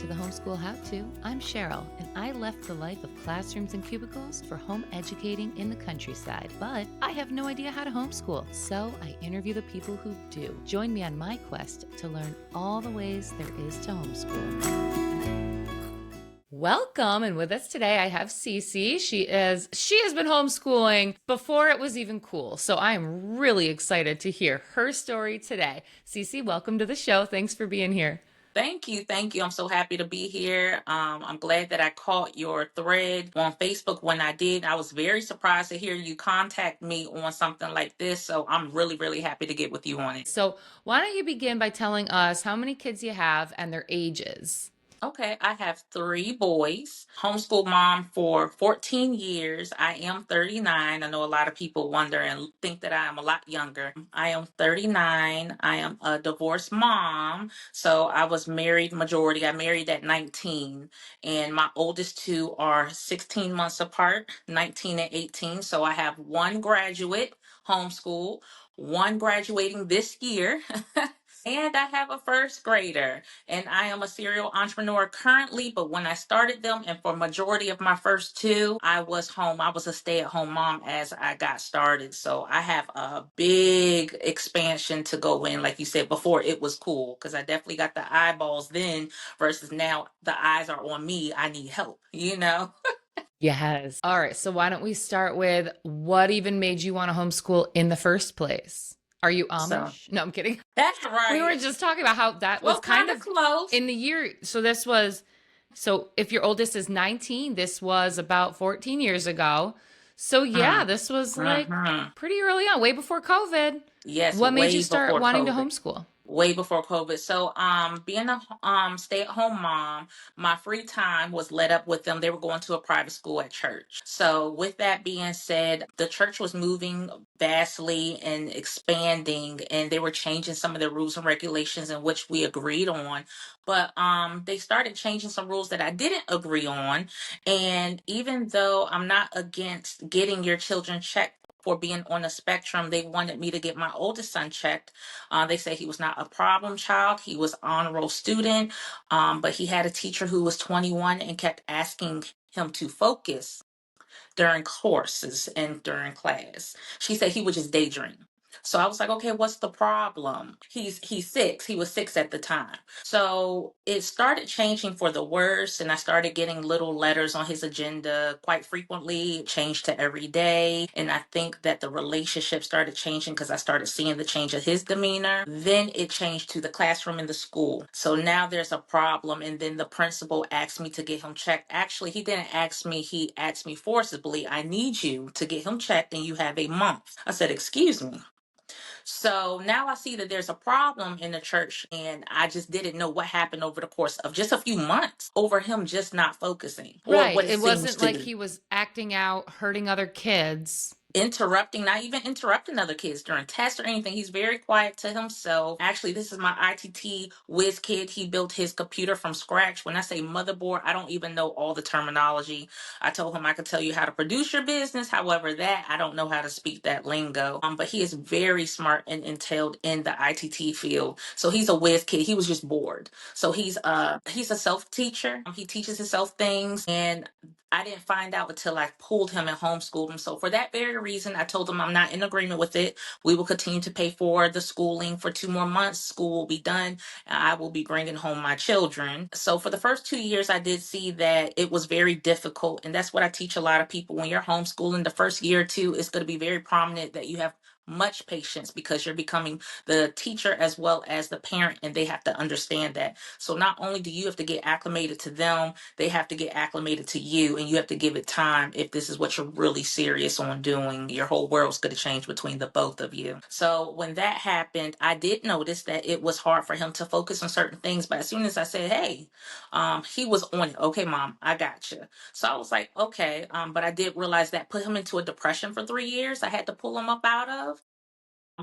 the Homeschool How To. I'm Cheryl, and I left the life of classrooms and cubicles for home educating in the countryside. But I have no idea how to homeschool, so I interview the people who do. Join me on my quest to learn all the ways there is to homeschool. Welcome, and with us today I have Cece. She has been homeschooling before it was even cool, so I am really excited to hear her story today. Cece, welcome to the show. Thanks for being here. Thank you. Thank you. I'm so happy to be here. I'm glad that I caught your thread on Facebook when I did. I was very surprised to hear you contact me on something like this. So I'm really, really happy to get with you on it. So, why don't you begin by telling us how many kids you have and their ages? Okay, I have three boys. Homeschool mom for 14 years. I am 39. I know a lot of people wonder and think that I am a lot younger. I am 39. I am a divorced mom. So I was married majority. I married at 19. And my oldest two are 16 months apart, 19 and 18. So I have one graduate homeschool, one graduating this year. And I have a first grader, and I am a serial entrepreneur currently. But when I started them, and for majority of my first two, I was home. I was a stay-at-home mom as I got started. So I have a big expansion to go in. Like you said before, it was cool because I definitely got the eyeballs then versus now the eyes are on me. I need help, you know? Yes. All right. So, why don't we start with what even made you want to homeschool in the first place? Are you So Amish? No, I'm kidding. that's We were right. just talking about how that was Well, kind kind of of close. in the year. So if your oldest is 19, this was about 14 years ago. So, yeah, Mm, this was like mhm. pretty early on, way before COVID. Yes, What made you way start before wanting to COVID. homeschool? Way before COVID. So, being a stay-at-home mom, my free time was let up with them. They were going to a private school at church. So, with that being said, the church was moving vastly and expanding, and they were changing some of the rules and regulations in which we agreed on. But they started changing some rules that I didn't agree on. And even though I'm not against getting your children checked for being on the spectrum, they wanted me to get my oldest son checked. They say he was not a problem child. He was honor roll student, but he had a teacher who was 21 and kept asking him to focus during courses and during class. She said he would just daydream. So I was like, okay, what's the problem? He's six. He was six at the time. So it started changing for the worse, and I started getting little letters on his agenda quite frequently. It changed to every day. And I think that the relationship started changing because I started seeing the change of his demeanor. Then it changed to the classroom in the school. So now there's a problem. And then the principal asked me to get him checked. Actually, he didn't ask me, he asked me forcibly, I need you to get him checked and you have a month. I said, excuse me. So now I see that there's a problem in the church, and I just didn't know what happened over the course of just a few months over him just not focusing, or Right. what it It seems wasn't to like be he was acting out, hurting other kids. interrupting, not even interrupting other kids during tests or anything. He's very quiet to himself. Actually, this is my ITT whiz kid. He built his computer from scratch. When I say motherboard, I don't even know all the terminology. I told him I could tell you how to produce your business. However, that I don't know how to speak that lingo. But he is very smart and entailed in the ITT field. So he's a whiz kid. He was just bored. So he's a self teacher. He teaches himself things, and I didn't find out until I pulled him and homeschooled him. So for that very reason, I told him I'm not in agreement with it. We will continue to pay for the schooling for 2 more months. School will be done. And I will be bringing home my children. So for the first 2 years, I did see that it was very difficult. And that's what I teach a lot of people. When you're homeschooling, the first year or two, it's going to be very prominent that you have much patience because you're becoming the teacher as well as the parent, and they have to understand that. So not only do you have to get acclimated to them, they have to get acclimated to you, and you have to give it time. If this is what you're really serious on doing, your whole world's going to change between the both of you. So when that happened, I did notice that it was hard for him to focus on certain things. But as soon as I said, hey, he was on it. Okay, mom, I got you. So I was like, okay. But I did realize that put him into a depression for 3 years. I had to pull him up out of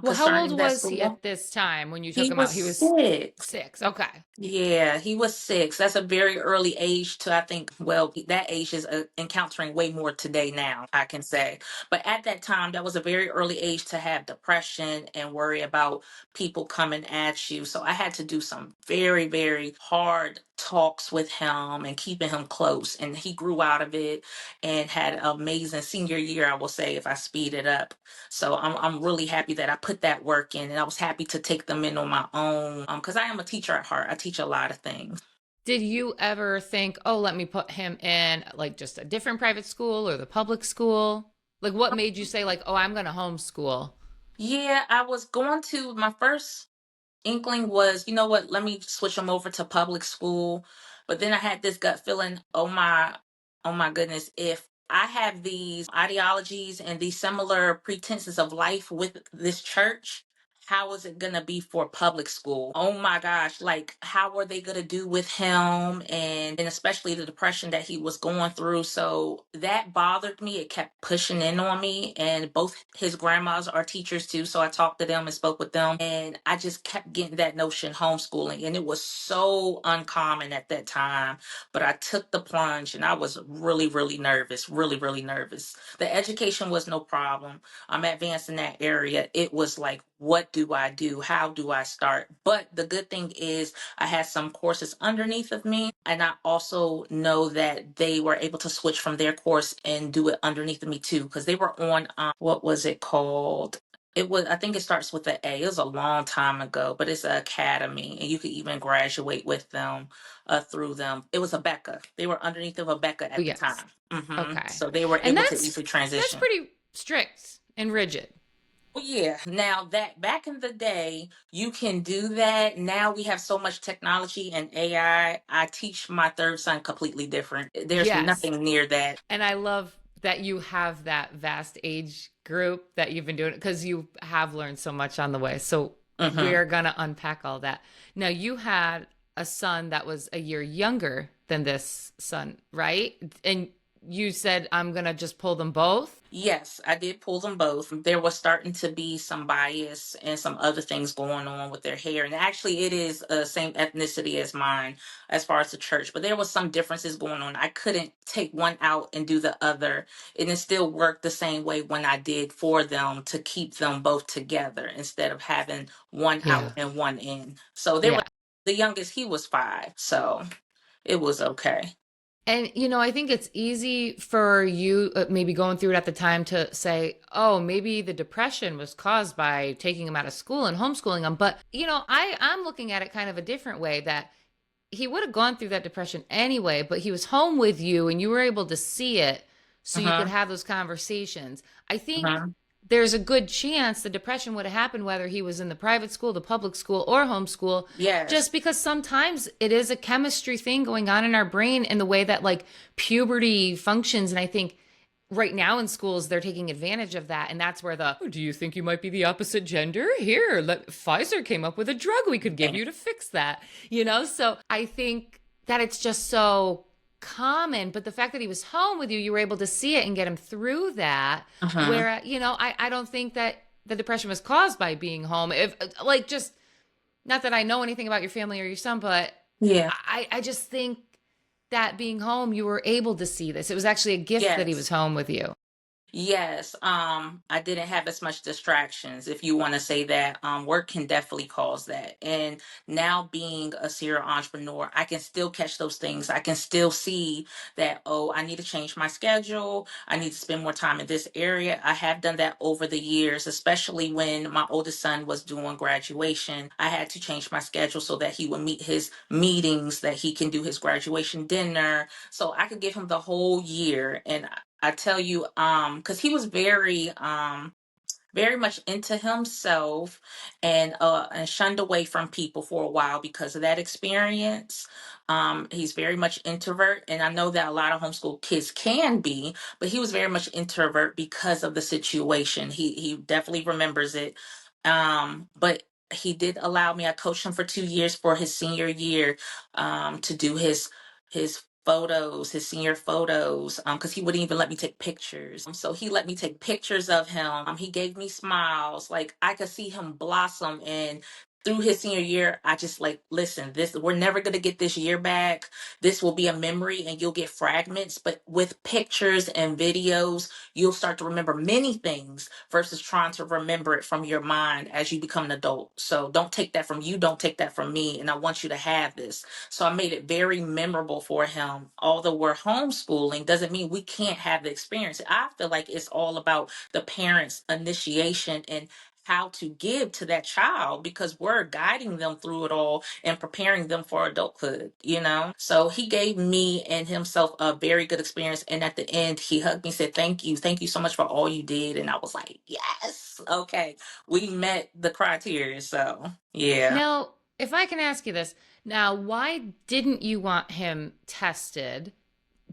Well, how old concerning that was he school. at this time when you took He him out? was He was 6. 6. Okay. Yeah, he was 6. That's a very early age to, I think, well, that age is encountering way more today now, I can say. But at that time, that was a very early age to have depression and worry about people coming at you. So I had to do some very, very hard, talks with him and keeping him close. And he grew out of it and had an amazing senior year, I will say, if I speed it up. So I'm really happy that I put that work in, and I was happy to take them in on my own, because I am a teacher at heart. I teach a lot of things. Did you ever think, oh, let me put him in like just a different private school or the public school? Like, what made you say, like, oh, I'm going to homeschool? Yeah, I was going to my first inkling was, you know what, let me switch them over to public school. But then I had this gut feeling, oh my goodness, if I have these ideologies and these similar pretenses of life with this church, how is it gonna be for public school? Oh my gosh, like how are they gonna do with him, and especially the depression that he was going through. So that bothered me. It kept pushing in on me. And both his grandmas are teachers too. So I talked to them and spoke with them. And I just kept getting that notion homeschooling. And it was so uncommon at that time. But I took the plunge and I was really, really nervous, really, really nervous. The education was no problem. I'm advanced in that area. It was like, what do I do? How do I start? But the good thing is I had some courses underneath of me. And I also know that they were able to switch from their course and do it underneath of me too, because they were on, what was it called? It was, I think it starts with an A. It was a long time ago, but it's an academy, and you could even graduate with them, through them. It was a Becca. They were underneath of a Becca Oh, at the yes. time. Okay. So they were And able to easily that's transition. pretty strict and rigid. Well, yeah. Now that back in the day, you can do that. Now we have so much technology and AI. I teach my third son completely different. There's Yes. nothing near that. And I love that you have that vast age group that you've been doing because you have learned so much on the way. So Hmm. we're going to unpack all that. Now, you had a son that was a year younger than this son, right? And you said, I'm going to just pull them both. Yes, I did pull them both. There was starting to be some bias and some other things going on with their hair. And actually, it is same ethnicity as mine as far as the church, but there was some differences going on. I couldn't take one out and do the other. And it still worked the same way when I did for them to keep them both together instead of having one out Yeah. and one in. So they were, Yeah. the youngest, he was 5. So it was okay. And, I think it's easy for you, maybe going through it at the time, to say, oh, maybe the depression was caused by taking him out of school and homeschooling him. But, I'm looking at it kind of a different way, that he would have gone through that depression anyway, but he was home with you and you were able to see it so you could Uh-huh. have those conversations. I think Uh-huh. there's a good chance the depression would have happened whether he was in the private school, the public school, or homeschool, Yes. just because sometimes it is a chemistry thing going on in our brain and the way that like puberty functions. And I think right now in schools they're taking advantage of that, and that's where the, oh, do you think you might be the opposite gender? Here, Pfizer came up with a drug we could give you to fix that. So I think that it's just so common, but the fact that he was home with you, you were able to see it and get him through that. Uh-huh. Where, I don't think that the depression was caused by being home. If like, just not that I know anything about your family or your son, but Yeah. I just think that being home, you were able to see this. It was actually a gift that he was Yes. home with you. Yes, I didn't have as much distractions, if you want to say that. Work can definitely cause that. And now being a serial entrepreneur, I can still catch those things. I can still see that, oh, I need to change my schedule. I need to spend more time in this area. I have done that over the years, especially when my oldest son was doing graduation. I had to change my schedule so that he would meet his meetings, that he can do his graduation dinner. So I could give him the whole year. And I tell you, because he was very much into himself, and shunned away from people for a while because of that experience. He's very much introvert, and I know that a lot of homeschool kids can be, but he was very much introvert because of the situation. He definitely remembers it. But he did allow me. I coached him for 2 years for his senior year, to do his photos, his senior photos, because he wouldn't even let me take pictures. So he let me take pictures of him. He gave me smiles. Like I could see him blossom and through his senior year, I just like, listen, this, we're never going to get this year back. This will be a memory and you'll get fragments, but with pictures and videos, you'll start to remember many things versus trying to remember it from your mind as you become an adult. So don't take that from you. Don't take that from me. And I want you to have this. So I made it very memorable for him. Although we're homeschooling, doesn't mean we can't have the experience. I feel like it's all about the parents' initiation and how to give to that child, because we're guiding them through it all and preparing them for adulthood, you know? So he gave me and himself a very good experience. And at the end, he hugged me, said, thank you. Thank you so much for all you did. And I was like, yes, okay. We met the criteria. So, yeah. Now, if I can ask you this, now, why didn't you want him tested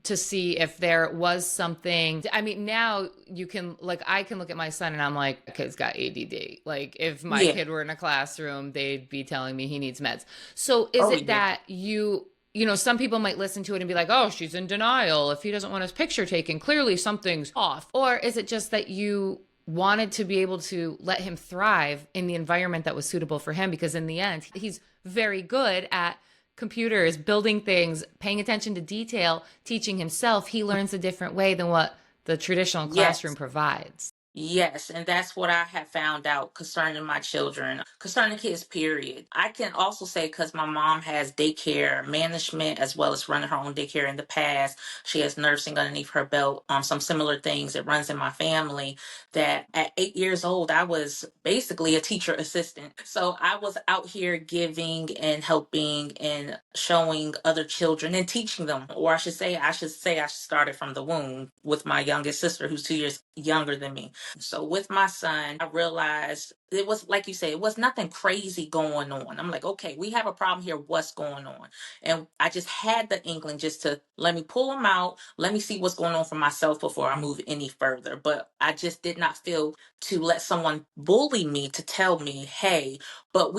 to see if there was something? I mean, now you can, like, I can look at my son and I'm like, the kid's got ADD. Like, if my Yeah. kid were in a classroom, they'd be telling me he needs meds. So is Oh, it yeah. that you know, some people might listen to it and be like, oh, she's in denial. If he doesn't want his picture taken, clearly something's off. Or is it just that you wanted to be able to let him thrive in the environment that was suitable for him? Because in the end, he's very good at computers, building things, paying attention to detail, teaching himself. He learns a different way than what the traditional classroom Yes. provides. Yes, and that's what I have found out concerning my children, concerning kids, period. I can also say, because my mom has daycare management as well as running her own daycare in the past, she has nursing underneath her belt, some similar things that runs in my family, that at 8 years old, I was basically a teacher assistant. So I was out here giving and helping and showing other children and teaching them, or I started from the womb with my youngest sister, who's 2 years younger than me. So with my son, I realized it was, like you say, it was nothing crazy going on. I'm like, okay, we have a problem here. What's going on? And I just had the inkling just to let me pull him out. Let me see what's going on for myself before I move any further. But I just did not feel to let someone bully me to tell me, hey, but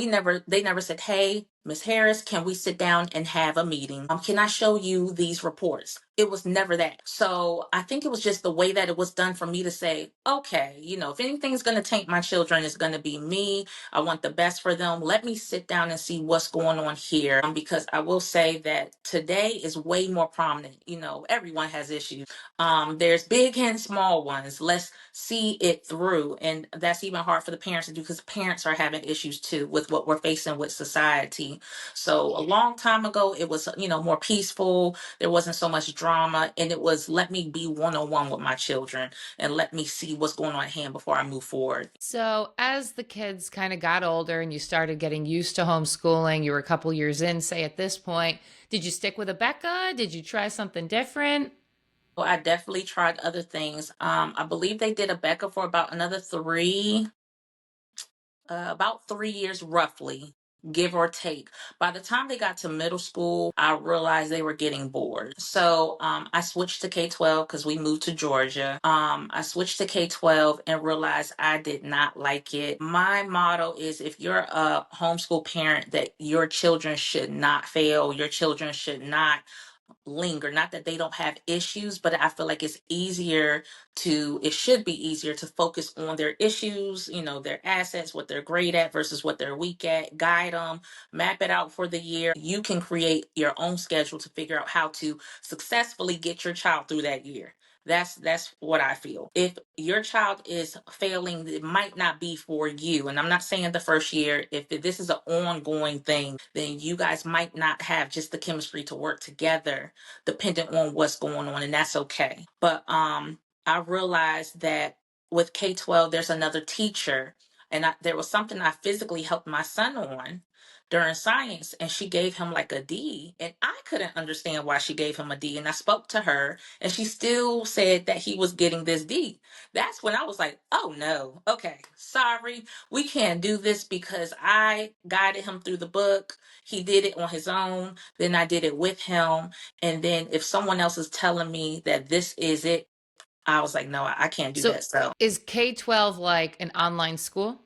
they never said, hey, Miss Harris, can we sit down and have a meeting? Can I show you these reports? It was never that. So I think it was just the way that it was done for me to say, okay, if anything's going to taint my children, it's going to be me. I want the best for them. Let me sit down and see what's going on here. Because I will say that today is way more prominent. Everyone has issues. There's big and small ones. Let's see it through. And that's even hard for the parents to do, because parents are having issues too with what we're facing with society. So a long time ago, it was, more peaceful. There wasn't so much drama, and it was, let me be one-on-one with my children and let me see what's going on at hand before I move forward. So, as the kids kind of got older and you started getting used to homeschooling, you were a couple years in, say at this point, did you stick with Abeka? Did you try something different? Well, I definitely tried other things. I believe they did a Becca for about 3 years roughly, give or take. By the time they got to middle school, I realized they were getting bored. So I switched to K-12 because we moved to Georgia. I switched to K-12 and realized I did not like it. My motto is, if you're a homeschool parent, that your children should not fail. Your children should not linger. Not that they don't have issues, but I feel like it should be easier to focus on their issues, their assets, what they're great at versus what they're weak at, guide them, map it out for the year. You can create your own schedule to figure out how to successfully get your child through that year. That's what I feel. If your child is failing, it might not be for you. And I'm not saying the first year. If this is an ongoing thing, then you guys might not have just the chemistry to work together, depending on what's going on, and that's okay. But I realized that with K-12, there's another teacher, and there was something I physically helped my son on during science, and she gave him like a D, and I couldn't understand why she gave him a D. And I spoke to her, and she still said that he was getting this D. That's when I was like, oh no, okay, sorry, we can't do this, because I guided him through the book. He did it on his own, then I did it with him. And then if someone else is telling me that this is it, I was like, no, I can't do So, that. is K-12 like an online school?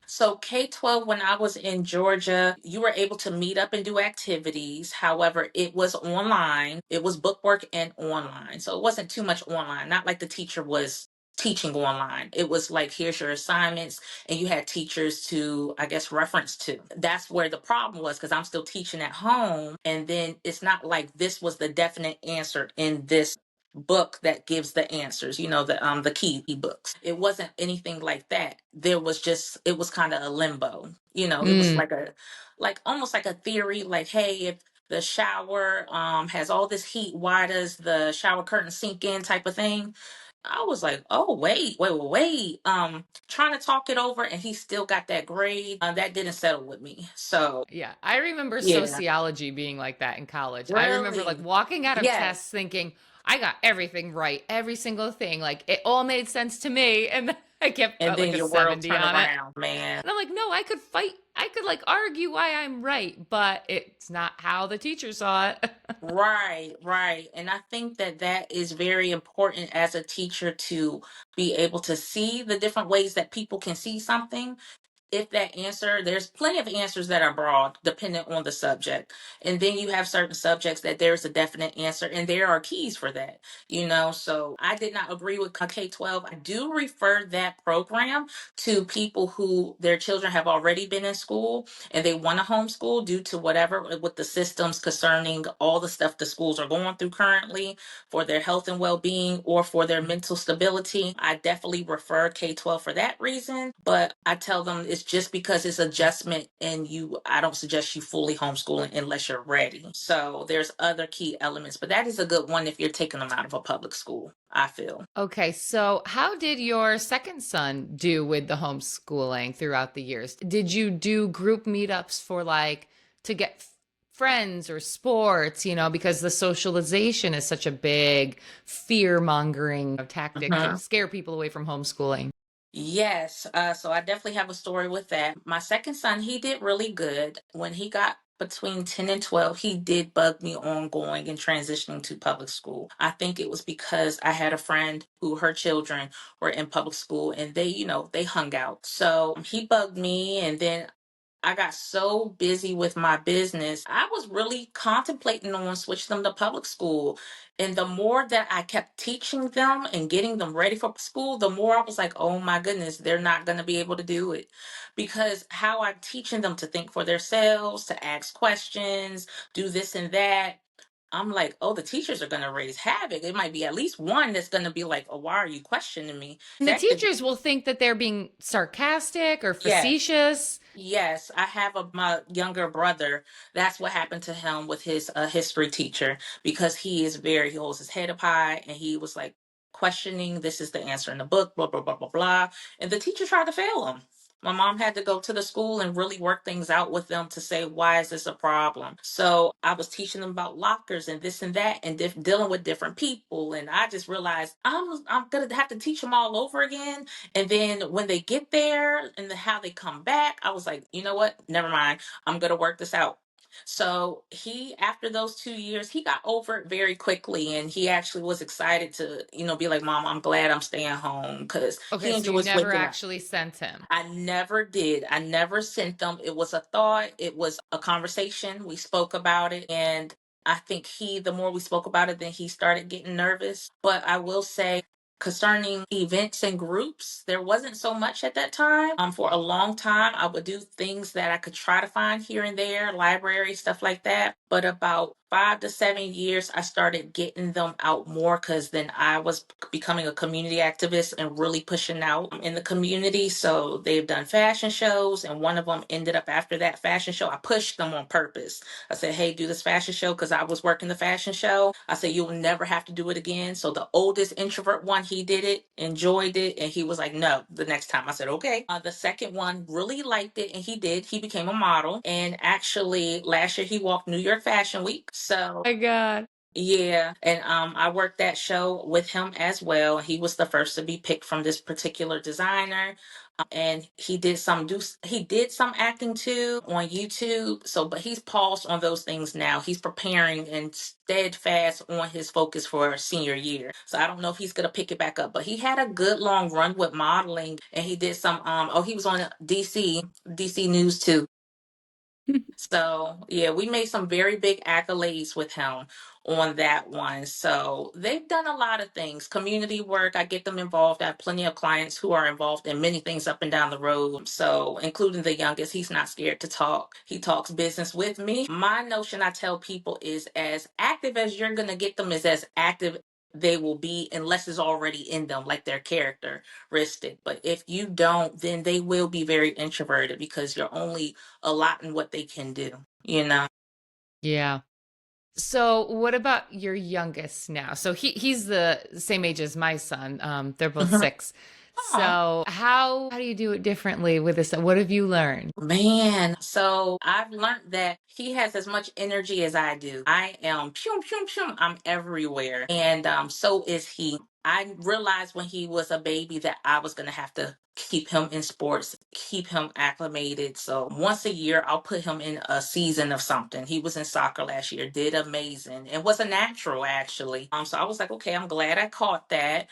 So K-12, when I was in Georgia, you were able to meet up and do activities. However, it was online. It was bookwork and online. So it wasn't too much online, not like the teacher was teaching online. It was like, here's your assignments, and you had teachers to, I guess, reference to. That's where the problem was, because I'm still teaching at home, and then it's not like this was the definite answer in this book that gives the answers, the key books. It wasn't anything like that. There was just, it was kind of a limbo. It was Mm, like almost like a theory, like, hey, if the shower has all this heat, why does the shower curtain sink in, type of thing. I was like, oh, wait. Trying to talk it over, and he still got that grade. That didn't settle with me. So, yeah, I remember yeah, sociology being like that in college. I remember like really. walking out of Yes. tests thinking, I got everything right, every single thing. Like it all made sense to me. And then I kept And like then a your world 70 turned on it. around, man. And I'm like, no, I could fight. I could like argue why I'm right, but it's not how the teacher saw it. Right, right. And I think that that is very important as a teacher, to be able to see the different ways that people can see something. If that answer, there's plenty of answers that are broad dependent on the subject, and then you have certain subjects that there's a definite answer, and there are keys for that. So I did not agree with K-12. I do refer that program to people who their children have already been in school and they want to homeschool due to whatever with the systems concerning all the stuff the schools are going through currently, for their health and well-being or for their mental stability. I definitely refer K-12 for that reason, but I tell them it's just because it's adjustment, and I don't suggest you fully homeschooling unless you're ready. So there's other key elements, but that is a good one if you're taking them out of a public school, I feel. Okay, so how did your second son do with the homeschooling throughout the years? Did you do group meetups for like to get friends or sports, because the socialization is such a big fear mongering tactic to Mhm. scare people away from homeschooling? Yes, so I definitely have a story with that. My second son, he did really good. When he got between 10 and 12, he did bug me on going and transitioning to public school. I think it was because I had a friend who her children were in public school, and they hung out. So he bugged me, and then I got so busy with my business. I was really contemplating on switching them to public school. And the more that I kept teaching them and getting them ready for school, the more I was like, oh my goodness, they're not going to be able to do it. Because how I'm teaching them to think for themselves, to ask questions, do this and that. I'm like, oh, the teachers are going to raise havoc. It might be at least one that's going to be like, oh, why are you questioning me? And the Second, teachers will think that they're being sarcastic or yes. facetious. Yes, I have my younger brother. That's what happened to him with his history teacher, because he holds his head up high, and he was like questioning, this is the answer in the book, blah, blah, blah, blah, blah. And the teacher tried to fail him. My mom had to go to the school and really work things out with them to say, why is this a problem? So I was teaching them about lockers and this and that, and dealing with different people. And I just realized I'm going to have to teach them all over again. And then when they get there and how they come back, I was like, you know what? Never mind. I'm going to work this out. So after those 2 years, he got over it very quickly. And he actually was excited to, be like, Mom, I'm glad I'm staying home, because Okay, he so you enjoys never waking up. actually sent him. I never did. I never sent them. It was a thought. It was a conversation. We spoke about it. And I think the more we spoke about it, then he started getting nervous. But I will say, concerning events and groups, there wasn't so much at that time. For a long time, I would do things that I could try to find here and there, library, stuff like that. But about 5 to 7 years, I started getting them out more, because then I was becoming a community activist and really pushing out in the community. So they've done fashion shows, and one of them ended up, after that fashion show, I pushed them on purpose. I said, hey, do this fashion show, because I was working the fashion show. I said, you'll never have to do it again. So the oldest introvert one, he did it, enjoyed it, and he was like, no, the next time. I said, okay. The second one really liked it, and he became a model. And actually, last year he walked New York Fashion Week. So My God. yeah, and I worked that show with him as well. He was the first to be picked from this particular designer. And he did some acting too on YouTube. So, but he's paused on those things now. He's preparing and steadfast on his focus for senior year. So I don't know if he's gonna pick it back up. But he had a good long run with modeling, and he did some he was on DC News too. So yeah, we made some very big accolades with him on that one. So they've done a lot of things. Community work, I get them involved. I have plenty of clients who are involved in many things up and down the road. So including the youngest, he's not scared to talk. He talks business with me. My notion I tell people is as active as you're gonna get them is as active they will be unless it's already in them, like their characteristic. But if you don't, then they will be very introverted because you're only a lot in what they can do, you know. Yeah. So what about your youngest now? So he's the same age as my son. They're both Mhm. 6. Aw. So how do you do it differently with this? What have you learned? Man, so I've learned that he has as much energy as I do. I am pew pew pew. I'm everywhere, and so is he. I realized when he was a baby that I was gonna have to keep him in sports, keep him acclimated. So once a year, I'll put him in a season of something. He was in soccer last year, did amazing. It was a natural actually. So I was like, okay, I'm glad I caught that.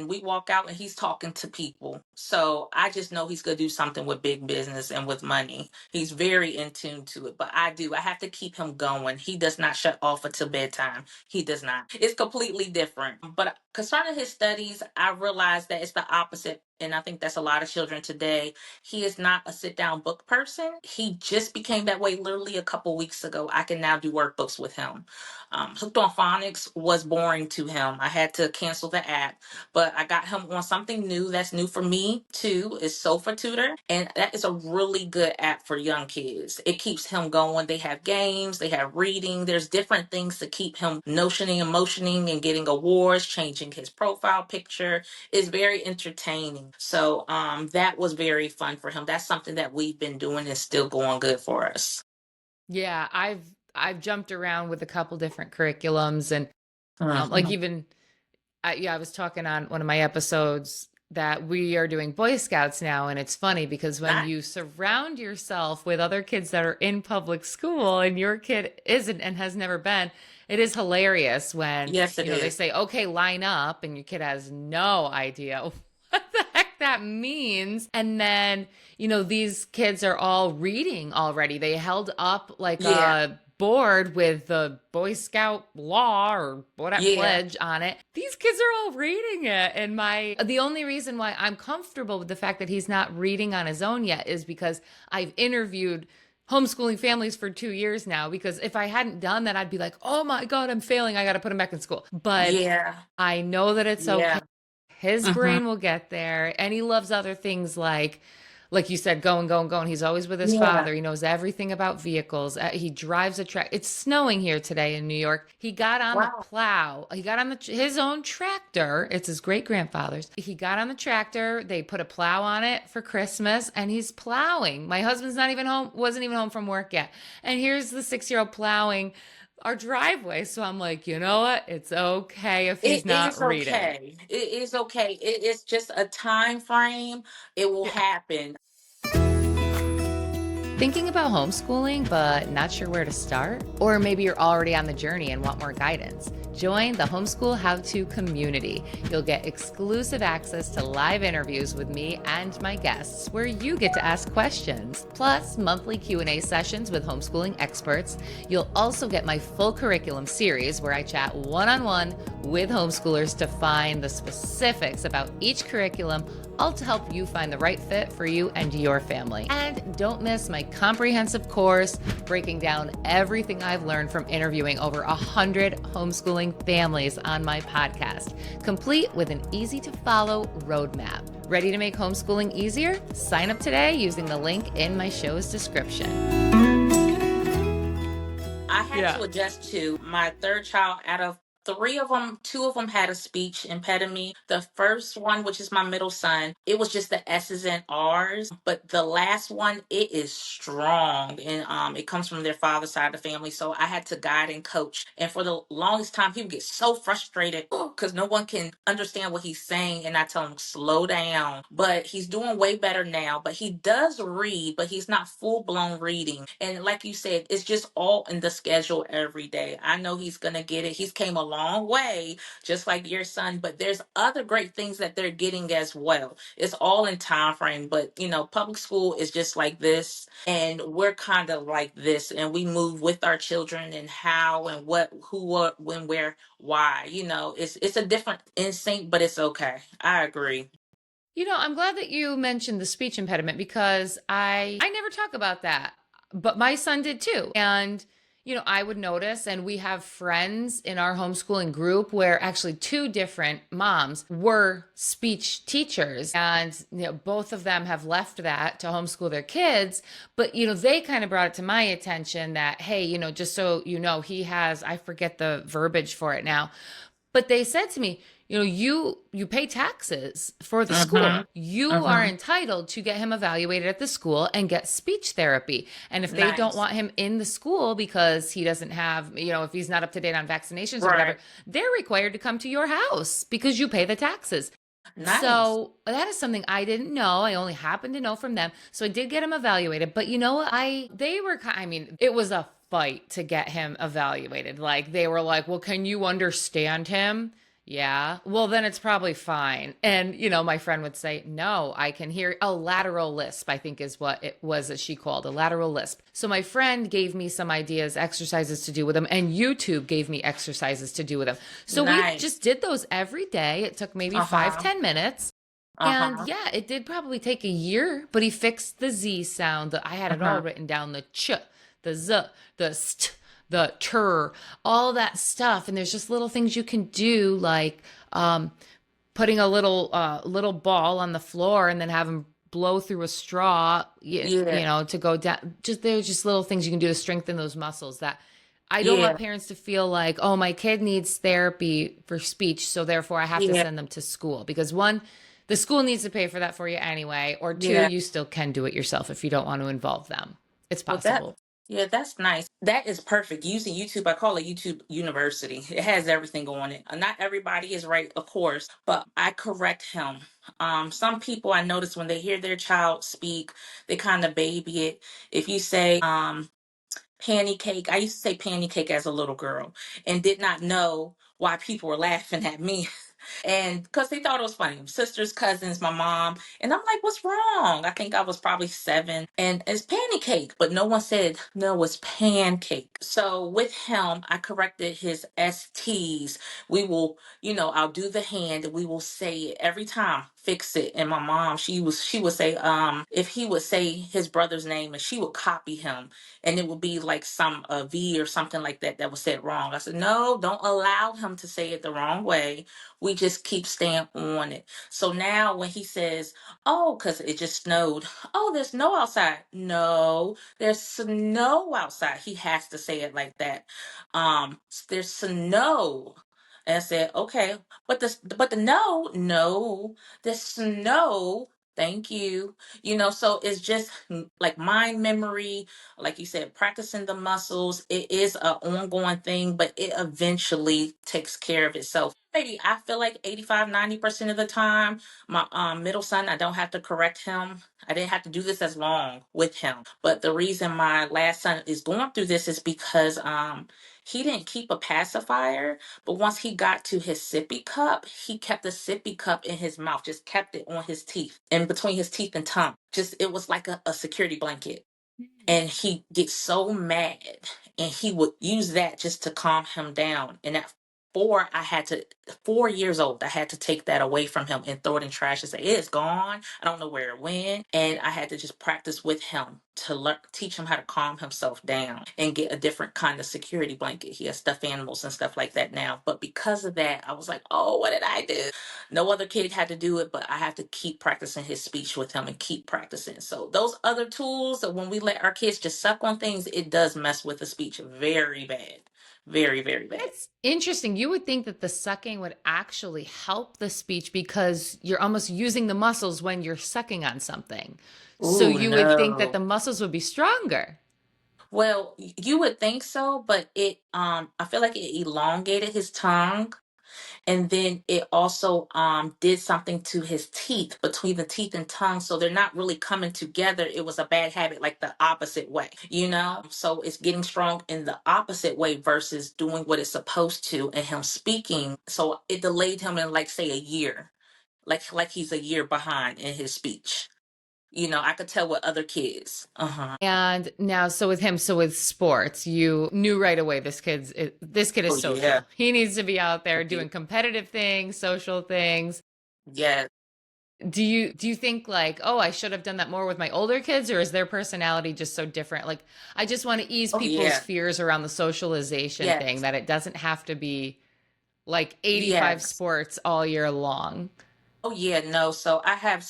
We walk out and he's talking to people. So I just know he's going to do something with big business and with money. He's very in tune to it. But I have to keep him going. He does not shut off until bedtime. He does not. It's completely different. But concerning his studies, I realized that it's the opposite. And I think that's a lot of children today. He is not a sit down book person. He just became that way literally a couple weeks ago. I can now do workbooks with him. Hooked on Phonics was boring to him. I had to cancel the app, but I got him on something new that's new for me too. Is Sofa Tutor, and that is a really good app for young kids. It keeps him going. They have games, they have reading. There's different things to keep him notioning and motioning and getting awards, changing his profile picture. It's very entertaining. So that was very fun for him. That's something that we've been doing and still going good for us. Yeah, I've jumped around with a couple different curriculums and like Mhm. even I was talking on one of my episodes that we are doing Boy Scouts now. And it's funny because when Nice. you surround yourself with other kids that are in public school and your kid isn't and has never been, it is hilarious when, Yes, it they is. say, okay, line up, and your kid has no idea what the heck that means. And then, these kids are all reading already. They held up like Yeah, a board with the Boy Scout law or whatever yeah, pledge on it. These kids are all reading it. And the only reason why I'm comfortable with the fact that he's not reading on his own yet is because I've interviewed homeschooling families for 2 years now. Because if I hadn't done that, I'd be like, oh my God, I'm failing. I got to put him back in school. But yeah, I know that it's okay. yeah. His Hmm. brain will get there. And he loves other things like you said, going, going, going. He's always with his Yeah. father. He knows everything about vehicles. He drives a truck. It's snowing here today in New York. He got on the Wow. plow. He got on his own tractor. It's his great grandfather's. He got on the tractor. They put a plow on it for Christmas, and he's plowing. My husband's not even home. Wasn't even home from work yet. And here's the 6-year-old plowing our driveway. So I'm like, you know what? It's okay if he's It not is reading. okay. It is okay. It is just a time frame. It will Yeah. happen. Thinking about homeschooling, but not sure where to start? Or maybe you're already on the journey and want more guidance. Join the Homeschool How-To community. You'll get exclusive access to live interviews with me and my guests where you get to ask questions, plus monthly Q&A sessions with homeschooling experts. You'll also get my full curriculum series where I chat one-on-one with homeschoolers to find the specifics about each curriculum, all to help you find the right fit for you and your family. And don't miss my comprehensive course breaking down everything I've learned from interviewing over 100 homeschooling families on my podcast, complete with an easy to follow roadmap. Ready to make homeschooling easier? Sign up today using the link in my show's description. I had Yeah. to adjust to my third child out of three of them, two of them had a speech impediment. The first one, which is my middle son, it was just the S's and R's. But the last one, it is strong. And it comes from their father's side of the family. So I had to guide and coach. And for the longest time, people get so frustrated. because no one can understand what he's saying, and I tell him slow down. But he's doing way better now. But he does read, but he's not full blown reading. And like you said, it's just all in the schedule every day. I know he's gonna get it. He's came a long way, just like your son. But there's other great things that they're getting as well. It's all in time frame. But public school is just like this, and we're kind of like this, and we move with our children and how and what, who, what, when, where, why. It's a different instinct, but it's okay. I agree. I'm glad that you mentioned the speech impediment because I never talk about that. But my son did too. And I would notice, and we have friends in our homeschooling group where actually two different moms were speech teachers. And both of them have left that to homeschool their kids. But they kind of brought it to my attention that, hey, just so he has, I forget the verbiage for it now, but they said to me, you pay taxes for the Mm-hmm. school. You are Mm-hmm. entitled to get him evaluated at the school and get speech therapy. And if they don't Nice. want him in the school because he doesn't have, if he's not up to date on vaccinations or Right. whatever, they're required to come to your house because you pay the taxes. Nice. So that is something I didn't know. I only happened to know from them. So I did get him evaluated. But you know what? They were, I mean, it was a fight to get him evaluated. Like they were like, well, can you understand him? Yeah. Well, then it's probably fine. And, my friend would say, no, I can hear a lateral lisp, I think is what it was that she called a lateral lisp. So my friend gave me some ideas, exercises to do with him, and YouTube gave me exercises to do with him. So we Nice. just did those every day. It took maybe five, Uh-huh. 10 minutes. And Uh-huh. yeah, it did probably take a year, but he fixed the Z sound. I had it all Uh-huh. written down, the ch, the z, the st, the tur, all that stuff. And there's just little things you can do, like putting a little ball on the floor and then have him blow through a straw, Yeah. to go down. Just there's just little things you can do to strengthen those muscles that I don't want Yeah. parents to feel like, oh, my kid needs therapy for speech, so therefore I have to Yeah. send them to school. Because one, the school needs to pay for that for you anyway. Or two, Yeah. you still can do it yourself if you don't want to involve them. It's Well, that, possible. yeah, that's nice. That is perfect. Using YouTube, I call it YouTube University. It has everything on it. Not everybody is right, of course, but I correct him. Some people I notice when they hear their child speak, they kind of baby it. If you say, panny cake, I used to say panny cake as a little girl and did not know why people were laughing at me. And because they thought it was funny, sisters, cousins, my mom, and I'm like, "What's wrong?" I think I was probably 7, and it's pancake, but no one said no, it's pancake. So with him, I corrected his STs. We will, I'll do the hand, and we will say it every time. Fix it. And my mom, she would say, if he would say his brother's name, and she would copy him, and it would be like some V or something like that that was said wrong. I said, no, don't allow him to say it the wrong way. We just keep staying on it. So now when he says, oh, because it just snowed, oh, there's snow outside. No, there's snow outside. He has to say it like that. There's snow. And I said, okay, but the no, there's snow. Thank you. So it's just like mind memory, like you said, practicing the muscles. It is an ongoing thing, but it eventually takes care of itself. Maybe I feel like 85, 90% of the time, my middle son, I don't have to correct him. I didn't have to do this as long with him. But the reason my last son is going through this is because he didn't keep a pacifier, but once he got to his sippy cup, he kept the sippy cup in his mouth, just kept it on his teeth, in between his teeth and tongue. Just it was like a security blanket, and he gets so mad, and he would use that just to calm him down. And at 4 years old, I had to take that away from him and throw it in trash and say it's gone. I don't know where it went. And I had to just practice with him to teach him how to calm himself down and get a different kind of security blanket. He has stuffed animals and stuff like that now, but because of that, I was like, oh, what did I do? No other kid had to do it, but I have to keep practicing his speech with him and keep practicing. So those other tools, when we let our kids just suck on things, it does mess with the speech very bad. Very, very bad. That's interesting. You would think that the sucking would actually help the speech because you're almost using the muscles when you're sucking on something. So Ooh, you would think that no. the muscles would be stronger. Well, you would think so, but it I feel like it elongated his tongue, And then it also did something to his teeth, between the teeth and tongue. So they're not really coming together. It was a bad habit, like the opposite way, you know? So it's getting strong in the opposite way versus doing what it's supposed to, and him speaking. So it delayed him in, like, say, a year. Like he's a year behind in his speech. You know, I could tell with other kids. Uh-huh. And now, so with him, so with sports, you knew right away this kid Oh is yeah. social. He needs to be out there Yeah. doing competitive things, social things. Yeah. Do you think like, oh, I should have done that more with my older kids, or is their personality just so different? Like, I just want to ease Oh people's yeah. fears around the socialization thing, Yes. that it doesn't have to be like 85 Yes. sports all year long. Oh yeah, no. So I have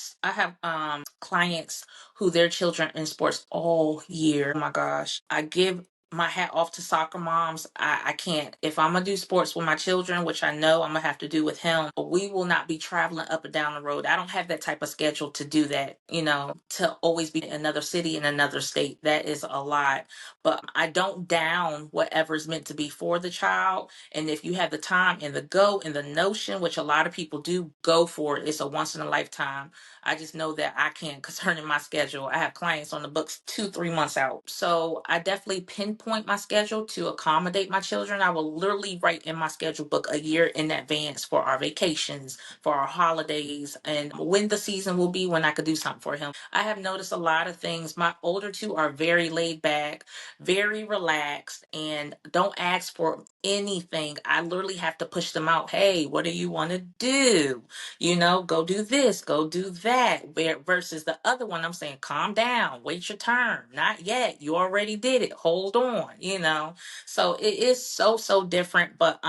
clients who their children in sports all year. Oh my gosh. I give my hat off to soccer moms. I can't. If I'm gonna do sports with my children, which I know I'm gonna have to do with him, we will not be traveling up and down the road. I don't have that type of schedule to do that, you know, to always be in another city, in another state. That is a lot. But I don't down whatever's meant to be for the child. And if you have the time and the go and the notion, which a lot of people do, go for it. It's a once in a lifetime. I just know that I can't concerning my schedule. I have clients on the books 2, 3 months out. So I definitely pinpoint my schedule to accommodate my children. I will literally write in my schedule book a year in advance for our vacations, for our holidays, and when the season will be when I could do something for him. I have noticed a lot of things. My older two are very laid back, very relaxed, and don't ask for anything. I literally have to push them out. Hey, what do you want to do? You know, go do this, go do that. Versus the other one, I'm saying, calm down, wait your turn. Not yet. You already did it. Hold on, you know. So it is so, so different. But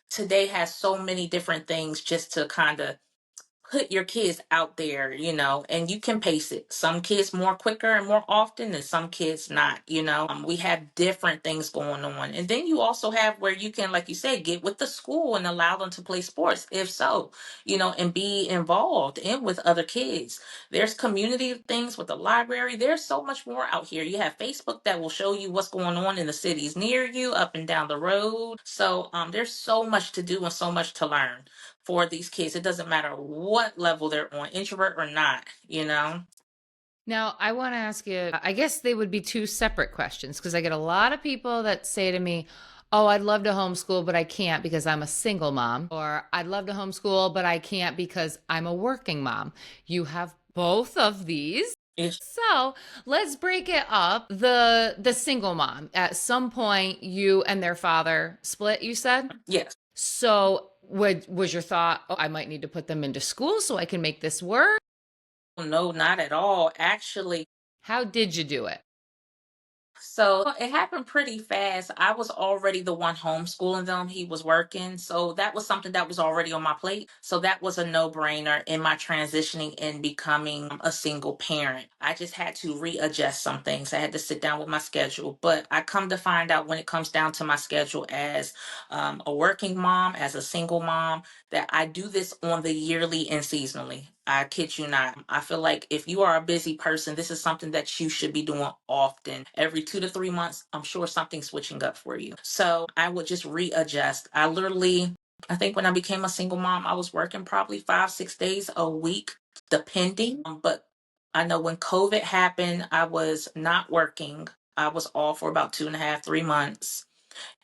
today has so many different things just to kind of put your kids out there, you know, and you can pace it. Some kids more quicker and more often, and some kids not, you know. We have different things going on. And then you also have where you can, like you said, get with the school and allow them to play sports, if so, you know, and be involved in with other kids. There's community things with the library. There's so much more out here. You have Facebook that will show you what's going on in the cities near you, up and down the road. So there's so much to do and so much to learn for these kids. It doesn't matter what level they're on, introvert or not, you know? Now, I want to ask you, I guess they would be two separate questions because I get a lot of people that say to me, oh, I'd love to homeschool, but I can't because I'm a single mom. Or I'd love to homeschool, but I can't because I'm a working mom. You have both of these. It's, So let's break it up. The single mom. At some point, you and their father split, you said? yes. So was your thought, oh, I might need to put them into school so I can make this work? No, not at all. Actually, How did you do it? so it happened pretty fast. I was already the one homeschooling them. He was working. So that was something that was already on my plate. So that was a no brainer in my transitioning and becoming a single parent. I just had to readjust some things. I had to sit down with my schedule. But I come to find out when it comes down to my schedule as a working mom, as a single mom, that I do this on the yearly and seasonally. I kid you not. I feel like if you are a busy person, this is something that you should be doing often. Every 2 to 3 months, I'm sure something's switching up for you. So I would just readjust. I think when I became a single mom, I was working probably 5, 6 days a week, depending. But I know when COVID happened, I was not working. I was off for about 2.5, 3 months.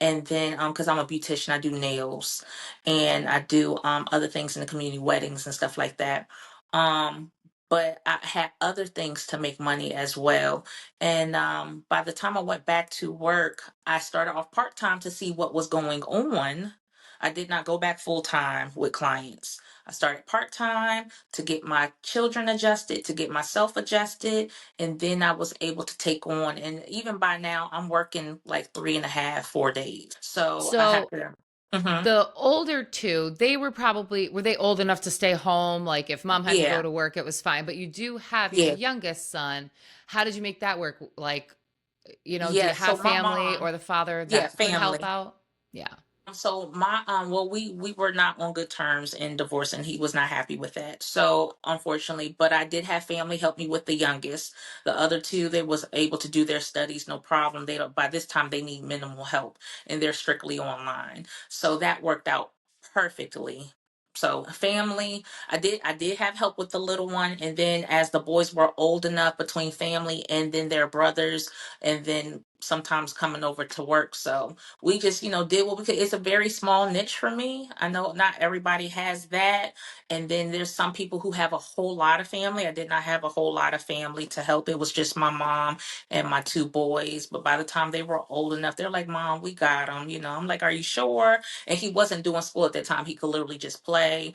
And then because I'm a beautician, I do nails and I do other things in the community, weddings and stuff like that. um but I had other things to make money as well. And by the time I went back to work, I started off part-time to see what was going on. I did not go back full-time with clients. I started part-time to get my children adjusted, to get myself adjusted, and then I was able to take on. And even by now, I'm working like 3.5, 4 days. So I have So to. Hmm. the older two, were they old enough to stay home? Like if mom had to go Yeah, to work, it was fine. But you do have your yeah, youngest son. How did you make that work? Like, do yeah. you have So my family mom, or the father yeah, that could help family. out? Yeah. So my well, we were not on good terms in divorce, and he was not happy with that. So unfortunately, but I did have family help me with the youngest. The other two, they was able to do their studies, no problem. By this time they need minimal help, and they're strictly online. So that worked out perfectly. So family, I did have help with the little one, and then as the boys were old enough, between family and then their brothers, and then sometimes coming over to work. So we just, did what we could. It's a very small niche for me. I know not everybody has that. And then there's some people who have a whole lot of family. I did not have a whole lot of family to help. It was just my mom and my two boys. But by the time they were old enough, they're like, Mom, we got them. I'm like, are you sure? And he wasn't doing school at that time. He could literally just play,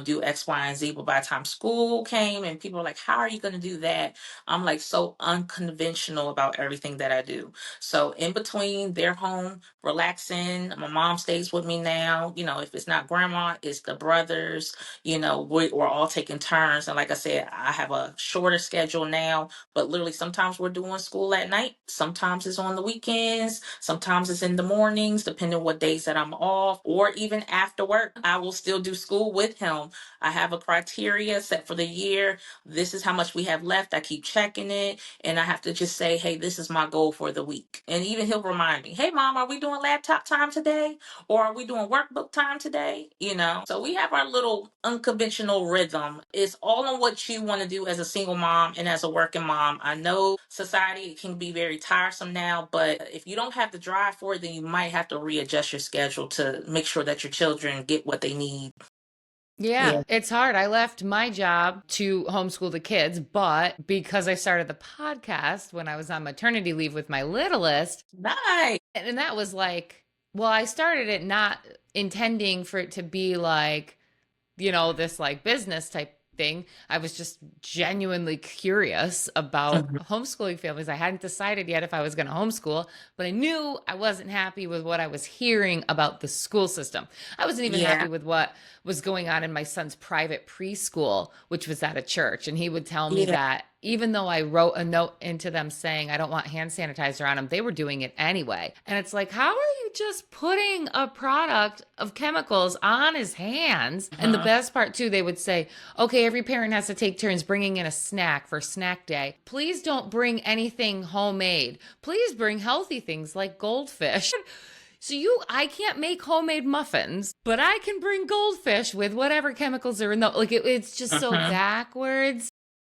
do X, Y, and Z. But by the time school came and people were like, how are you going to do that? I'm like so unconventional about everything that I do. So in between, they're home relaxing. My mom stays with me now. If it's not grandma, it's the brothers. We're all taking turns. And like I said, I have a shorter schedule now, but literally sometimes we're doing school at night. Sometimes it's on the weekends. Sometimes it's in the mornings, depending on what days that I'm off, or even after work, I will still do school with him. I have a criteria set for the year. This is how much we have left. I keep checking it, and I have to just say, hey, this is my goal for the week. And even he'll remind me, hey, Mom, are we doing laptop time today? Or are we doing workbook time today? So we have our little unconventional rhythm. It's all on what you want to do as a single mom and as a working mom. I know society can be very tiresome now, but if you don't have the drive for it, then you might have to readjust your schedule to make sure that your children get what they need. Yeah, Yeah. it's hard. I left my job to homeschool the kids, but because I started the podcast when I was on maternity leave with my littlest, Nice. and that was like, well, I started it not intending for it to be like, this like business type thing. I was just genuinely curious about Mhm. homeschooling families. I hadn't decided yet if I was going to homeschool, but I knew I wasn't happy with what I was hearing about the school system. I wasn't even happy Yeah. with what was going on in my son's private preschool, which was at a church. And he would tell me Yeah. that even though I wrote a note into them saying I don't want hand sanitizer on them, they were doing it anyway. And it's like, how are you just putting a product of chemicals on his hands? And the Mhm. best part, too, they would say, okay, every parent has to take turns bringing in a snack for snack day. Please don't bring anything homemade. Please bring healthy things like goldfish. So I can't make homemade muffins, but I can bring goldfish with whatever chemicals are in the, like, it's just so Mhm. backwards.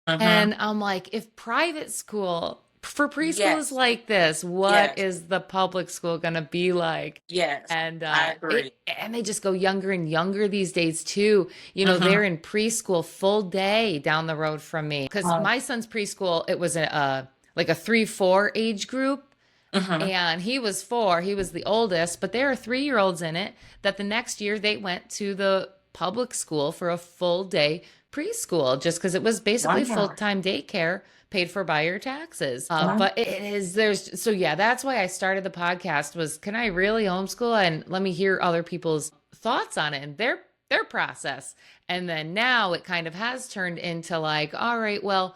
Mhm. And I'm like, if private school for preschool is Yes. like this, what Yes. is the public school going to be like? Yes. And I agree. they just go younger and younger these days too. They're Mhm. in preschool full day down the road from me. Because my son's preschool, it was like a 3-4 age group. Mhm. And he was 4, he was the oldest, but there are 3-year-olds in it that the next year they went to the public school for a full day preschool just because it was basically Wow. full-time daycare paid for by your taxes. Wow. But so yeah, that's why I started the podcast was, can I really homeschool? And let me hear other people's thoughts on it and their process. And then now it kind of has turned into like, all right, well,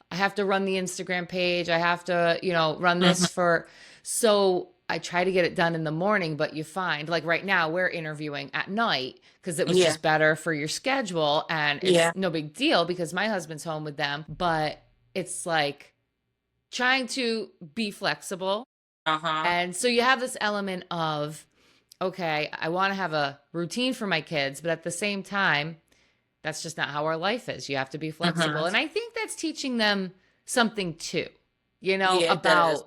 I have to run the Instagram page. I have to, run this Mhm. for. So I try to get it done in the morning, but you find like right now we're interviewing at night because it was Yeah. just better for your schedule and it's Yeah. no big deal because my husband's home with them, but it's like trying to be flexible. Uh-huh. And so you have this element of, okay, I want to have a routine for my kids, but at the same time, that's just not how our life is. You have to be flexible. Mhm. And I think that's teaching them something too, Yeah, it does.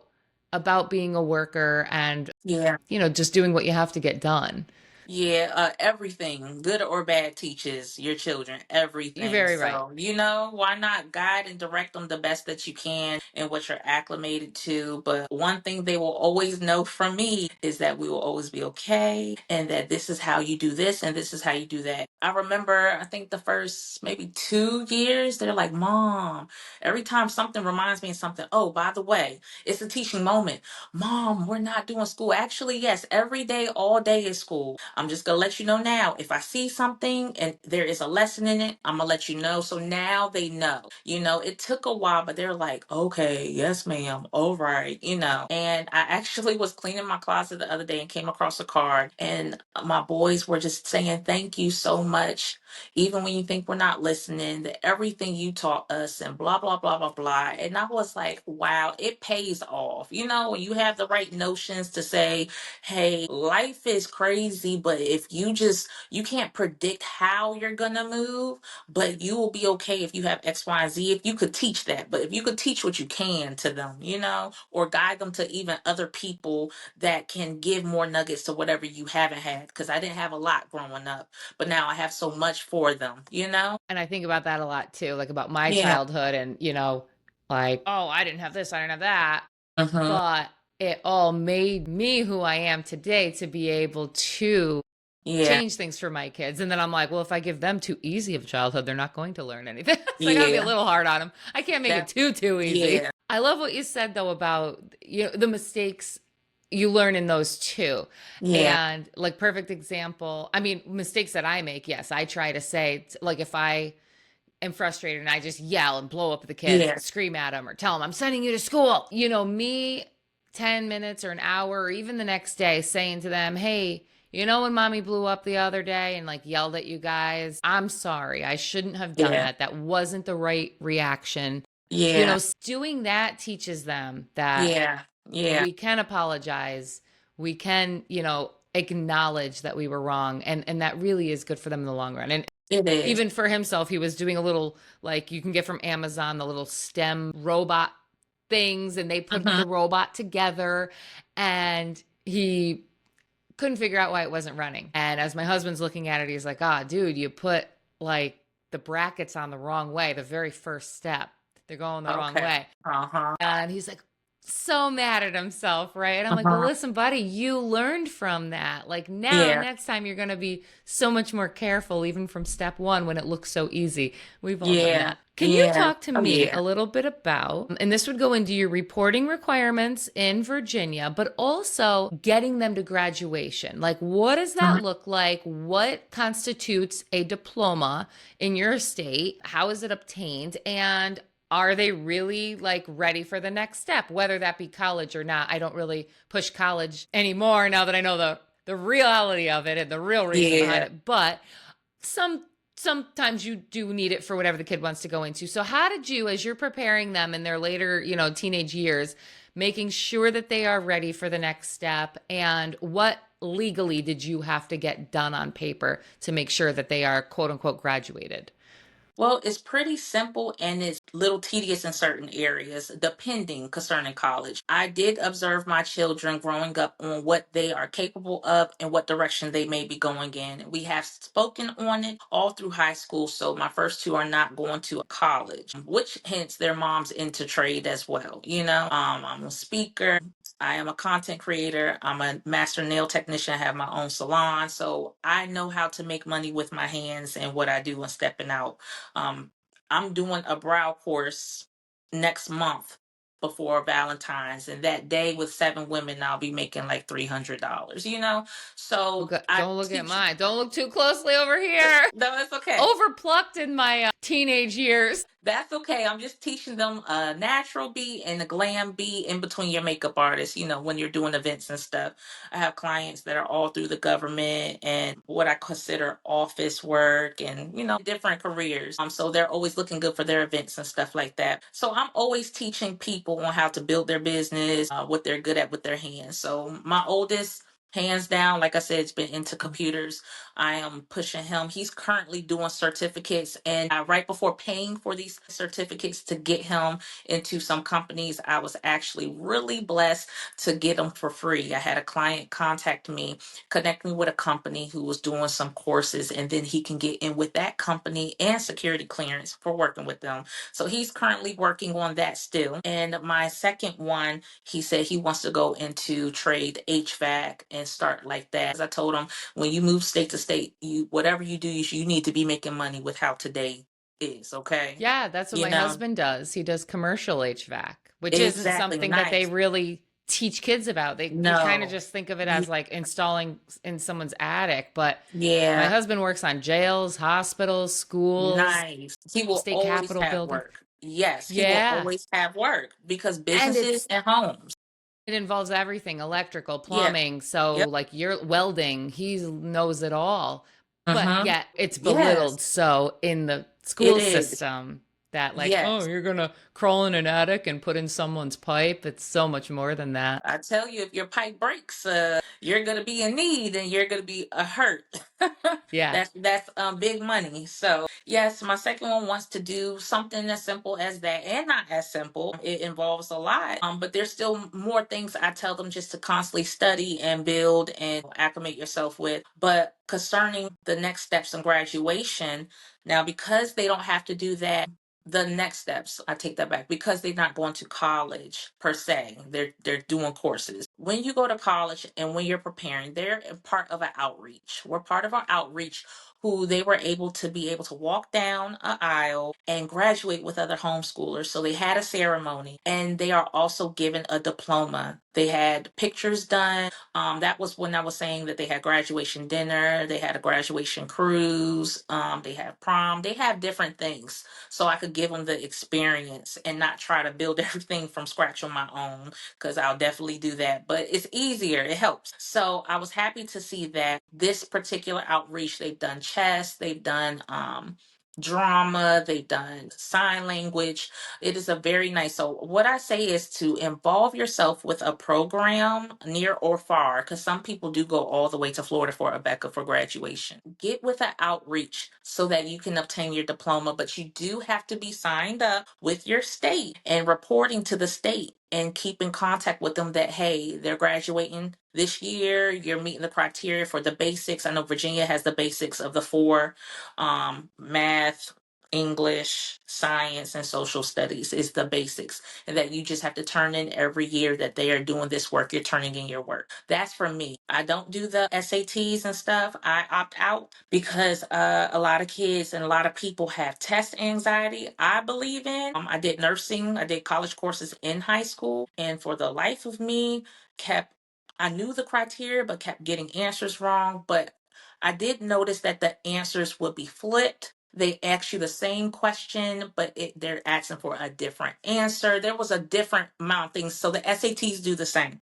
about being a worker and, Yeah. just doing what you have to get done. Yeah, everything, good or bad, teaches your children You're everything. very right. So, why not guide and direct them the best that you can and what you're acclimated to? But one thing they will always know from me is that we will always be okay and that this is how you do this and this is how you do that. I remember, I think the first maybe 2 years, they're like, Mom, every time something reminds me of something, oh, by the way, it's a teaching moment. Mom, we're not doing school. Actually, yes, every day, all day is school. I'm just going to let you know now. If I see something and there is a lesson in it, I'm going to let you know. So now they know. It took a while, but they're like, okay, yes, ma'am. All right. And I actually was cleaning my closet the other day and came across a card, and my boys were just saying, thank you so much. Even when you think we're not listening, that everything you taught us and blah, blah, blah, blah, blah. And I was like, wow, it pays off. When you have the right notions to say, hey, life is crazy, but if you can't predict how you're gonna move, but you will be okay if you have X, Y, and Z. If you could teach that, but if you could teach what you can to them, or guide them to even other people that can give more nuggets to whatever you haven't had. Because I didn't have a lot growing up, but now I have so much for them. And I think about that a lot too, like about my Yeah. childhood and, like, oh, I didn't have this, I didn't have that. Mm-hmm. But it all made me who I am today to be able to Yeah. change things for my kids. And then I'm like, well, if I give them too easy of a childhood, they're not going to learn anything. So I gotta be a Yeah. little hard on them. I can't make it That. too easy. Yeah. I love what you said though about the mistakes you learn in those too. Yeah. And like perfect example, I mean, mistakes that I make, yes, I try to say like if I am frustrated and I just yell and blow up at the kids, Yeah. scream at them or tell them I'm sending you to school. Me 10 minutes or an hour or even the next day saying to them, hey, when mommy blew up the other day and like yelled at you guys, I'm sorry. I shouldn't have done Yeah. that. That wasn't the right reaction. Yeah. Doing that teaches them that Yeah. Yeah. we can apologize. We can, acknowledge that we were wrong. And that really is good for them in the long run. And It is. even for himself, he was doing a little, like you can get from Amazon, the little STEM robot things, and they put Mm-hmm. the robot together and he couldn't figure out why it wasn't running. And as my husband's looking at it, he's like, dude, you put like the brackets on the wrong way, the very first step. They're going the wrong Okay. way. Uh-huh. And he's like, so mad at himself, right? And I'm like, well, Uh-huh. listen, buddy, you learned from that. Like now, Yeah. next time you're going to be so much more careful, even from step one when it looks so easy. We've all done Yeah. that. Can you Yeah. talk to Oh, me yeah. a little bit about, and this would go into your reporting requirements in Virginia, but also getting them to graduation? Like, what does Mhm. that look like? What constitutes a diploma in your state? How is it obtained? And are they really like ready for the next step, whether that be college or not? I don't really push college anymore now that I know the reality of it and the real reason behind Yeah. it. But sometimes you do need it for whatever the kid wants to go into. So how did you, as you're preparing them in their later, teenage years, making sure that they are ready for the next step, and what legally did you have to get done on paper to make sure that they are quote unquote graduated? Well, it's pretty simple and it's a little tedious in certain areas, depending concerning college. I did observe my children growing up on what they are capable of and what direction they may be going in. We have spoken on it all through high school. So my first two are not going to college, which hence their mom's into trade as well. I'm a speaker. I am a content creator. I'm a master nail technician. I have my own salon. So I know how to make money with my hands and what I do and stepping out. um, I'm doing a brow course next month before Valentine's, and that day with 7 women, I'll be making like $300. So Okay, I don't look at teach. mine. Don't look too closely over here. No, it's okay. Overplucked in my teenage years. That's okay. I'm just teaching them a natural beat and a glam beat in between your makeup artists, when you're doing events and stuff. I have clients that are all through the government and what I consider office work and, different careers. So they're always looking good for their events and stuff like that. So I'm always teaching people on how to build their business, what they're good at with their hands. So my oldest, hands down, like I said, it's been into computers. I am pushing him. He's currently doing certificates. And right before paying for these certificates to get him into some companies, I was actually really blessed to get them for free. I had a client contact me, connect me with a company who was doing some courses, and then he can get in with that company and security clearance for working with them. So he's currently working on that still. And my second one, he said he wants to go into trade HVAC and start like that. As I told him, when you move state to state, you whatever you do, you need to be making money with how today is. Okay, Yeah, that's what you my know husband does. He does commercial HVAC, which isn't exactly. something that they Nice. really teach kids about. You kind of No. just think of it Ye- as like installing in someone's attic, but my Yeah. husband works on jails, hospitals, schools, Nice. He will state always capitol have building. work. Yes, he will Yeah. always have work because And businesses and homes. it involves everything, electrical, Yeah. plumbing. So Yep. like you're welding, he knows it all. But Mm-hmm. yet it's Yes, belittled so in the it school is. system. That like, oh, Yes. you're gonna crawl in an attic and put in someone's pipe. It's so much more than that. I tell you, if your pipe breaks, you're gonna be in need and you're gonna be hurt. Yeah. That's big money. So yes, my second one wants to do something as simple as that, and not as simple. It involves a lot, but there's still more things I tell them just to constantly study and build and acclimate yourself with. But concerning the next steps in graduation, now because they don't have to do that, the next steps, I take that back, because they're not going to college per se, they're doing courses. When you go to college and when you're preparing, they're a part of an outreach. We're part of our outreach, who they were able to walk down an aisle and graduate with other homeschoolers. So they had a ceremony, and they are also given a diploma. They had pictures done. That was when I was saying that they had graduation dinner, they had a graduation cruise, they had prom, they have different things, so I could give them the experience and not try to build everything from scratch on my own, because I'll definitely do that. But it's easier, it helps. So I was happy to see that this particular outreach, they've done chess, they've done drama, they've done sign language. It is a very nice. So what I say is to involve yourself with a program near or far, because some people do go all the way to Florida for a Becca for graduation. Get with an outreach so that you can obtain your diploma, but you do have to be signed up with your state and reporting to the state and keep in contact with them that, hey, they're graduating this year, you're meeting the criteria for the basics. I know Virginia has the basics of the four, math, English, science, and social studies is the basics, and that you just have to turn in every year that they are doing this work. You're turning in your work. That's for me. I don't do the SATs and stuff. I opt out because a lot of kids and a lot of people have test anxiety. I believe in. I did nursing. I did college courses in high school, and for the life of me, kept I knew the criteria, but kept getting answers wrong. But I did notice that the answers would be flipped. They ask you the same question, but they're asking for a different answer. There was a different amount of things. So the SATs do the same.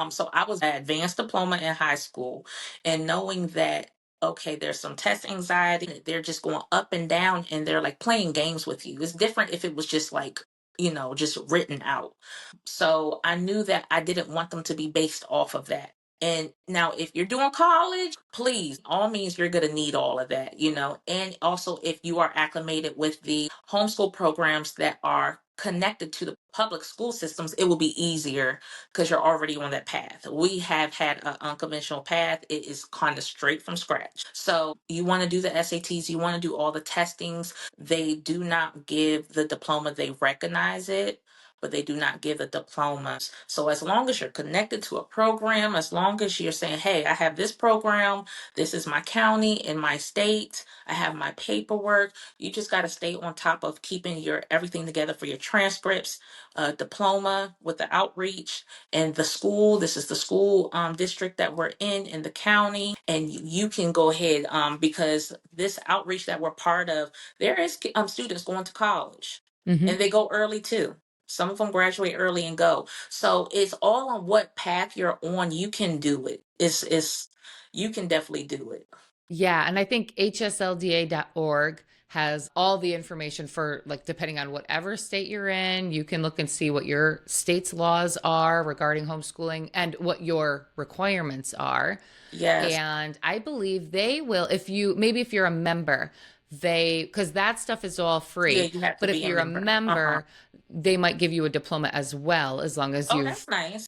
So I was an advanced diploma in high school, and knowing that, okay, there's some test anxiety. They're just going up and down, and they're like playing games with you. It's different if it was just like, just written out. So I knew that I didn't want them to be based off of that. And now, if you're doing college, please, all means, you're going to need all of that. And also, if you are acclimated with the homeschool programs that are connected to the public school systems, it will be easier because you're already on that path. We have had an unconventional path. It is kind of straight from scratch. So you want to do the SATs, you want to do all the testings. They do not give the diploma, they recognize it, but they do not give the diplomas. So as long as you're connected to a program, as long as you're saying, hey, I have this program, this is my county and my state, I have my paperwork, you just got to stay on top of keeping your everything together for your transcripts, diploma with the outreach, and the school. This is the school district that we're in the county, and you can go ahead, because this outreach that we're part of, there is students going to college, Hmm. and they go early too. Some of them graduate early and go. So it's all on what path you're on. You can do it. It's you can definitely do it. Yeah, and I think hslda.org has all the information for like depending on whatever state you're in, you can look and see what your state's laws are regarding homeschooling and what your requirements are. Yes. And I believe they will, if you're a member, because that stuff is all Yeah, free. you have to But if be a you're a member. Uh-huh. member, they might give you a diploma as well, as long as Oh, you've that's nice.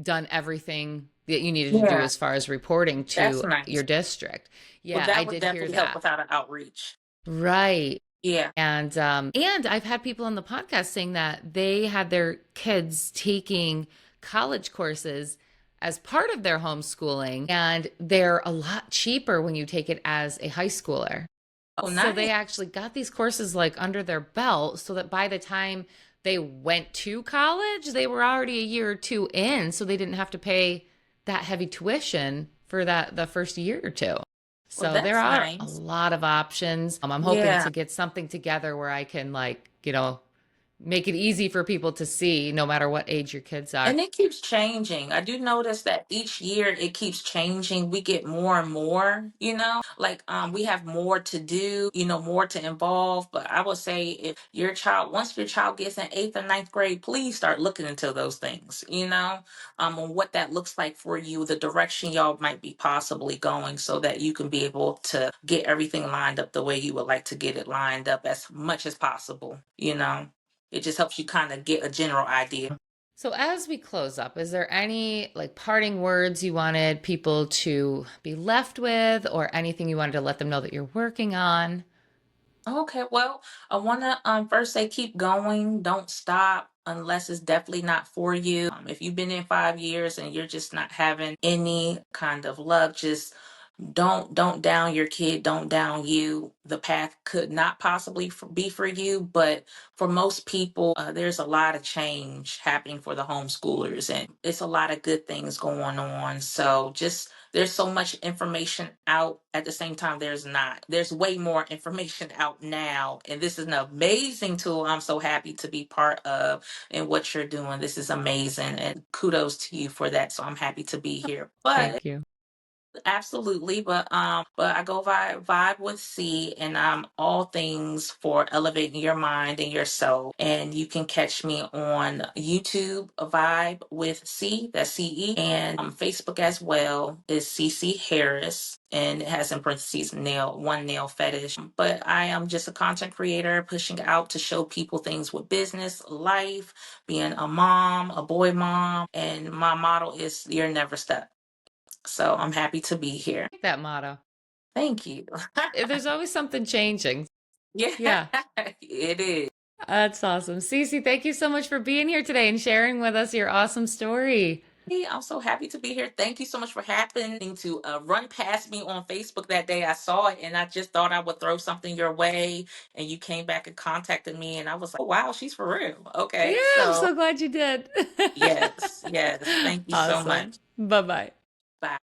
done everything that you needed to do Yeah, as far as reporting that's to nice. your district. Well, Yeah, I that would did hear definitely help that. without an outreach. Right. Yeah. And I've had people on the podcast saying that they had their kids taking college courses as part of their homeschooling, and they're a lot cheaper when you take it as a high schooler. Oh, So they nice. actually got these courses like under their belt so that by the time they went to college, they were already a year or two in, so they didn't have to pay that heavy tuition for the first year or two. Well, So there that's are a nice. lot of options. I'm hoping Yeah. to get something together where I can make it easy for people to see no matter what age your kids are. And it keeps changing. I do notice that each year it keeps changing. We get more and more, like we have more to do, more to involve. But I would say if your child, once your child gets in eighth or ninth grade, please start looking into those things, on what that looks like for you, the direction y'all might be possibly going so that you can be able to get everything lined up the way you would like to get it lined up as much as possible. It just helps you kind of get a general idea. So as we close up, is there any like parting words you wanted people to be left with or anything you wanted to let them know that you're working on? Okay, well, I want to first say keep going, don't stop unless it's definitely not for you. If you've been in 5 years and you're just not having any kind of luck, just don't down your kid, don't down you. The path could not possibly be for you, but for most people, there's a lot of change happening for the homeschoolers, and it's a lot of good things going on. So just there's so much information out. At the same time, there's way more information out now, and this is an amazing tool I'm so happy to be part of. And what you're doing, this is amazing, and kudos to you for that. So I'm happy to be here. But Thank you. absolutely, but I go vibe with C, and all things for elevating your mind and your soul. And you can catch me on YouTube, Vibe with C, that's CE, and Facebook as well is CC Harris, and it has in parentheses nail fetish. But I am just a content creator pushing out to show people things with business, life, being a mom, a boy mom, and my motto is you're never stuck. So I'm happy to be here. I like that motto. Thank you. There's always something changing. Yeah, Yeah, it is. that's awesome. Cece, thank you so much for being here today and sharing with us your awesome story. Hey, I'm so happy to be here. Thank you so much for happening to run past me on Facebook that day. I saw it and I just thought I would throw something your way. And you came back and contacted me, and I was like, oh, wow, she's for real. Yeah, Okay. I'm So, so glad you did. yes, yes. Thank you so Awesome. much. Bye bye. Bye.